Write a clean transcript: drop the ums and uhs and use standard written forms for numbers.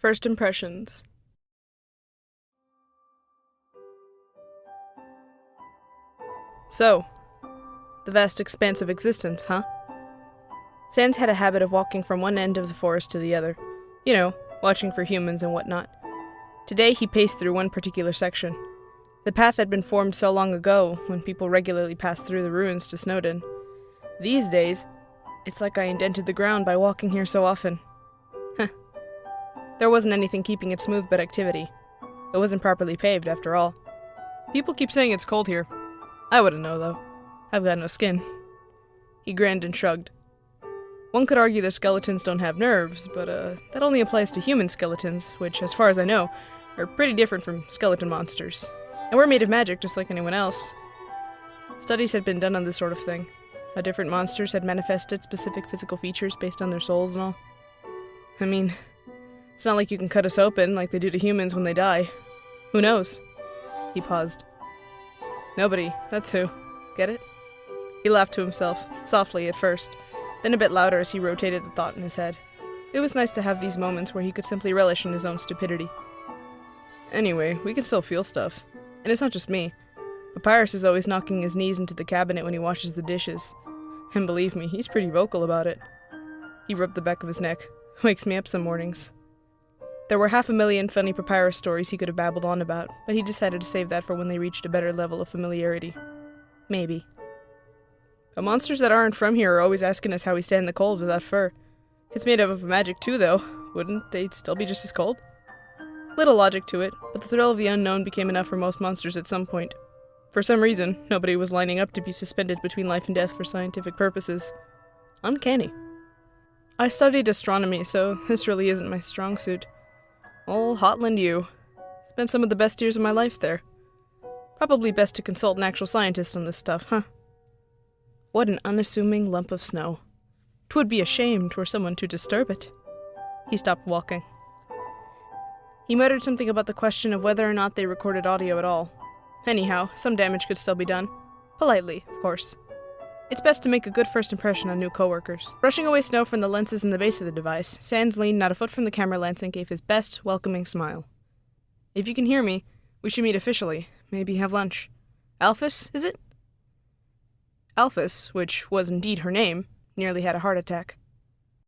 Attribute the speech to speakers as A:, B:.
A: First impressions. So, the vast expanse of existence, huh? Sans had a habit of walking from one end of the forest to the other. You know, watching for humans and whatnot. Today he paced through one particular section. The path had been formed so long ago, when people regularly passed through the ruins to Snowdon. These days, it's like I indented the ground by walking here so often. Heh. There wasn't anything keeping it smooth but activity. It wasn't properly paved, after all. People keep saying it's cold here. I wouldn't know, though. I've got no skin. He grinned and shrugged. One could argue that skeletons don't have nerves, but that only applies to human skeletons, which, as far as I know, are pretty different from skeleton monsters. And we're made of magic just like anyone else. Studies had been done on this sort of thing. How different monsters had manifested specific physical features based on their souls and all. I mean, it's not like you can cut us open like they do to humans when they die. Who knows? He paused. Nobody, that's who. Get it? He laughed to himself, softly at first, then a bit louder as he rotated the thought in his head. It was nice to have these moments where he could simply relish in his own stupidity. Anyway, we can still feel stuff. And it's not just me. Papyrus is always knocking his knees into the cabinet when he washes the dishes. And believe me, he's pretty vocal about it. He rubbed the back of his neck. Wakes me up some mornings. There were 500,000 funny Papyrus stories he could have babbled on about, but he decided to save that for when they reached a better level of familiarity. Maybe. The monsters that aren't from here are always asking us how we stand the cold without fur. It's made up of magic too, though. Wouldn't they still be just as cold? Little logic to it, but the thrill of the unknown became enough for most monsters at some point. For some reason, nobody was lining up to be suspended between life and death for scientific purposes. Uncanny. I studied astronomy, so this really isn't my strong suit. Ol' Hotland U. Spent some of the best years of my life there. Probably best to consult an actual scientist on this stuff, huh? What an unassuming lump of snow. 'Twould be a shame were someone to disturb it. He stopped walking. He muttered something about the question of whether or not they recorded audio at all. Anyhow, some damage could still be done. Politely, of course. It's best to make a good first impression on new coworkers. Brushing away snow from the lenses in the base of the device, Sans leaned not a foot from the camera lens and gave his best, welcoming smile. If you can hear me, we should meet officially. Maybe have lunch. Alphys, is it? Alphys, which was indeed her name, nearly had a heart attack.